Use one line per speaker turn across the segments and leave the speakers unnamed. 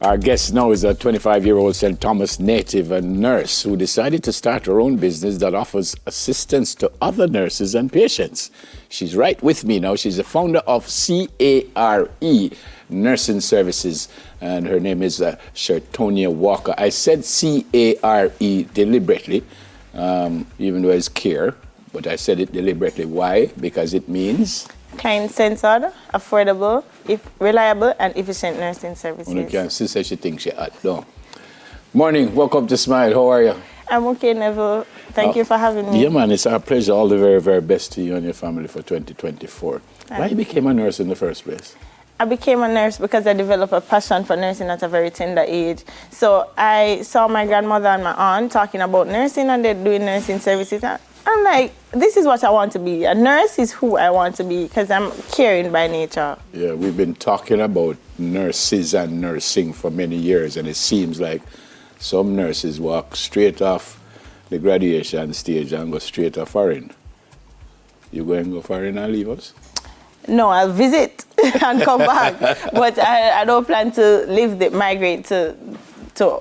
Our guest now is a 25-year-old St. Thomas native and nurse who decided to start her own business that offers assistance to other nurses and patients. She's right with me now. She's the founder of CARE Nursing Services, and her name is Shertonia Walker. I said CARE deliberately, even though it's care, but I said it deliberately. Why? Because it means?
Client-centered, affordable, reliable, and efficient nursing services.
You can see she thinks she had. No. Morning, welcome to Smile. How are you?
I'm okay, Neville. Thank you for having me.
Yeah, man, it's our pleasure. All the very, very best to you and your family for 2024. Why you became a nurse in the first place?
I became a nurse because I developed a passion for nursing at a very tender age. So I saw my grandmother and my aunt talking about nursing, and they're doing nursing services. I'm like, this is what I want to be. A nurse is who I want to be because I'm caring by nature. Yeah,
we've been talking about nurses and nursing for many years, and it seems like some nurses walk straight off the graduation stage and go straight to foreign. You going to go foreign and leave us?
No, I'll visit and come back. But I don't plan to migrate to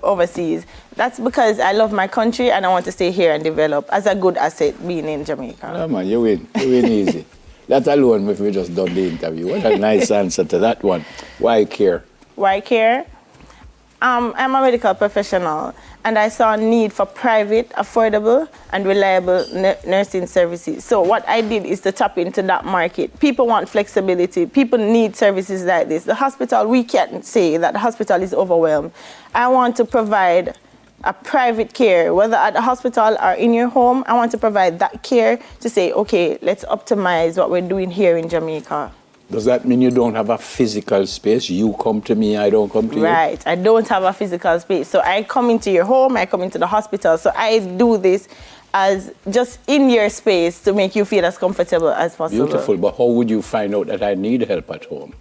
overseas. That's because I love my country and I want to stay here and develop as a good asset being in Jamaica.
No, man, you win. You win easy. That alone, if we just done the interview. What a nice answer to that one. Why care?
Why care? I'm a medical professional and I saw a need for private, affordable, and reliable nursing services. So what I did is to tap into that market. People want flexibility. People need services like this. The hospital, we can't say that the hospital is overwhelmed. I want to provide a private care, whether at the hospital or in your home. I want to provide that care to say, okay, let's optimize what we're doing here in Jamaica.
Does that mean you don't have a physical space? You come to me, I don't come to you?
Right, I don't have a physical space. So I come into your home, I come into the hospital. So I do this as just in your space to make you feel as comfortable as possible.
Beautiful, but how would you find out that I need help at home?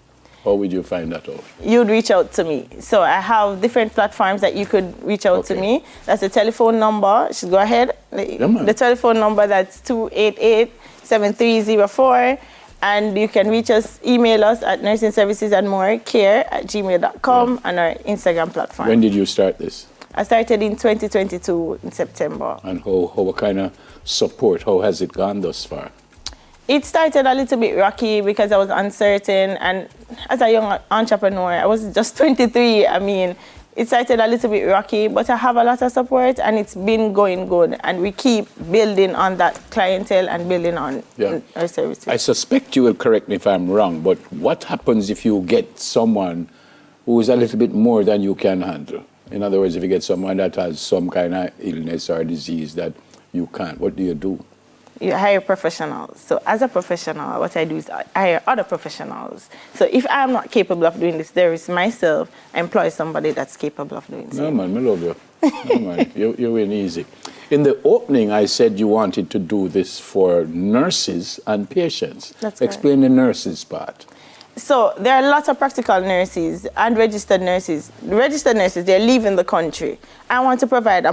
How would you find that out?
You'd reach out to me. So I have different platforms that you could reach out to me. That's the telephone number. Should go ahead. The telephone number, that's 288-7304. And you can reach us, email us at nursingservicesandmorecare@gmail.com and our Instagram platform.
When did you start this?
I started in 2022 in September.
And what kind of support, how has it gone thus far?
It started a little bit rocky because I was uncertain, and as a young entrepreneur, I was just 23. I mean, it started a little bit rocky, but I have a lot of support and it's been going good. And we keep building on that clientele and building on our services.
I suspect you will correct me if I'm wrong, but what happens if you get someone who is a little bit more than you can handle? In other words, if you get someone that has some kind of illness or disease that you can't, what do you do?
You hire professionals. So as a professional, what I do is I hire other professionals. So if I'm not capable of doing this, there is myself, I employ somebody that's capable of doing so.
No, man, I love you. No, man, you win easy. In the opening, I said you wanted to do this for nurses and patients.
That's
Explain the nurses part.
So there are lots of practical nurses and registered nurses. The registered nurses, they're leaving the country. I want to provide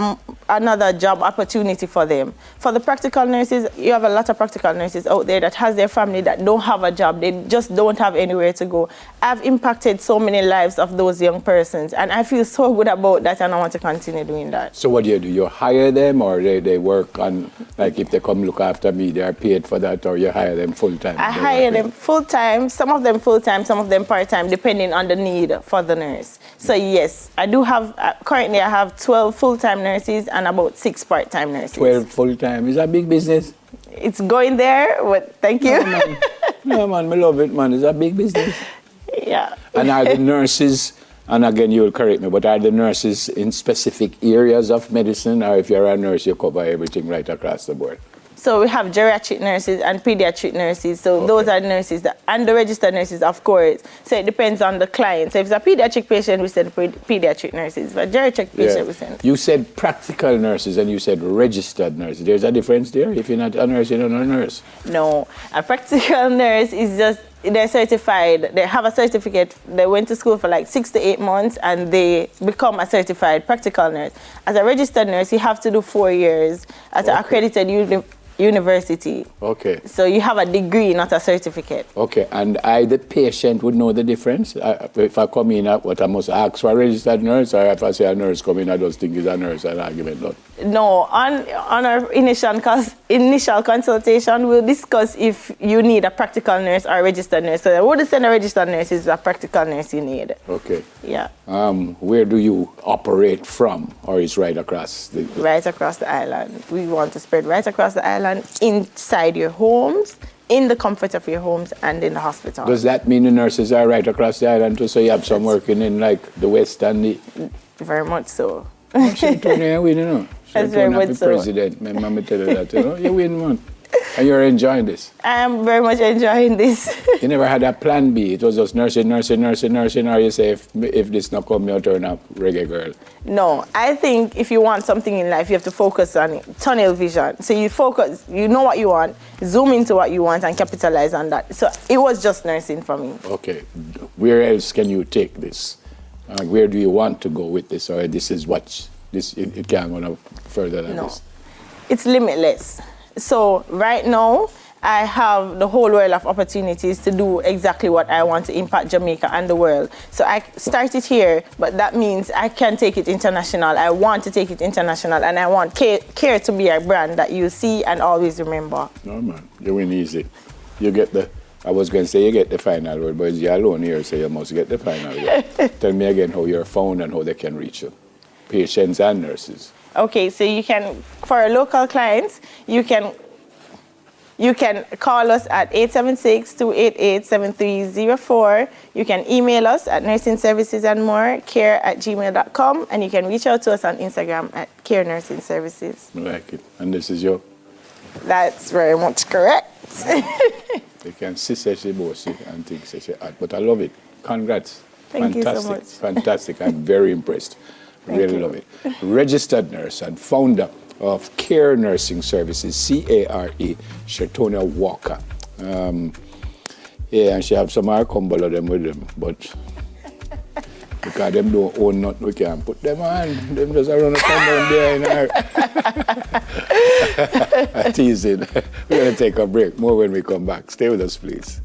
another job opportunity for them. For the practical nurses, you have a lot of practical nurses out there that has their family that don't have a job. They just don't have anywhere to go. I've impacted so many lives of those young persons, and I feel so good about that, and I want to continue doing that.
So what do? You hire them, or they work on, like if they come look after me, they are paid for that, or you hire them full-time?
I hire them full-time, some of them full-time, some of them part-time, depending on the need for the nurse. So yes, I do have, currently I have 12 full-time nurses and about 6 part-time nurses.
12 full-time, is that big business?
It's going there, but thank you.
No, man. No, man, I love it, man. Is that big business?
Yeah.
And are the nurses, and again, you will correct me, but are the nurses in specific areas of medicine, or if you're a nurse, you cover everything right across the board?
So we have geriatric nurses and pediatric nurses. So those are nurses, and the registered nurses, of course. So it depends on the client. So if it's a pediatric patient, we send pediatric nurses. But geriatric patient, we send.
You said practical nurses and you said registered nurses. There's a difference there? If you're not a nurse, you're not a nurse.
No, a practical nurse is just, they're certified. They have a certificate. They went to school for like 6 to 8 months and they become a certified practical nurse. As a registered nurse, you have to do 4 years at an accredited university.
Okay.
So you have a degree, not a certificate.
Okay, and I, the patient, would know the difference? If I come in, what I must ask for a registered nurse, or if I say a nurse come in, I just think it's a nurse, an argument done?
No, on our initial consultation, we'll discuss if you need a practical nurse or a registered nurse. So I would send a registered nurse is a practical nurse you need.
Okay.
Yeah.
Where do you operate from, or is right across the...
Right across the island. We want to spread right across the island, inside your homes, in the comfort of your homes, and in the hospital.
Does that mean the nurses are right across the island too? So you have some working in like the West and the...
Very much so.
Shertonia, we don't know.
That's very much so.
President, my mama tell you that, you know, you win, man. And you're enjoying this.
I am very much enjoying this.
You never had a plan B. It was just nursing, or you say, if this not come, you'll turn up reggae girl.
No, I think if you want something in life, you have to focus on it. Tunnel vision. So you focus, you know what you want, zoom into what you want and capitalize on that. So it was just nursing for me.
Okay. Where else can you take this? Where do you want to go with this? Or this is what, it can't go no further than this?
It's limitless. So right now, I have the whole world of opportunities to do exactly what I want to impact Jamaica and the world. So I started here, but that means I can take it international. I want to take it international, and I want Care to be a brand that you see and always remember.
No, man, you win easy. You get the, I was going to say you get the final word, but you're alone here, so you must get the final word. Tell me again how you're found and how they can reach you. Patients and nurses.
Okay, so you can, for our local clients, you can call us at 876-288-7304. You can email us at nursingservicesandmore@care@gmail.com, and you can reach out to us on Instagram at Care Nursing Services.
I like it. And this is your?
That's very much correct.
You can see such a bossy and think such a art, but I love it. Congrats.
Thank
Fantastic.
you so much.
Fantastic. I'm very impressed. Really love it. Registered nurse and founder of Care Nursing Services, CARE, Shertonia Walker. Yeah, and she have some more combo of them with them, but because them don't own nothing, we can't put them on. Them just around the combo there in our... I'm teasing. We're going to take a break. More when we come back. Stay with us, please.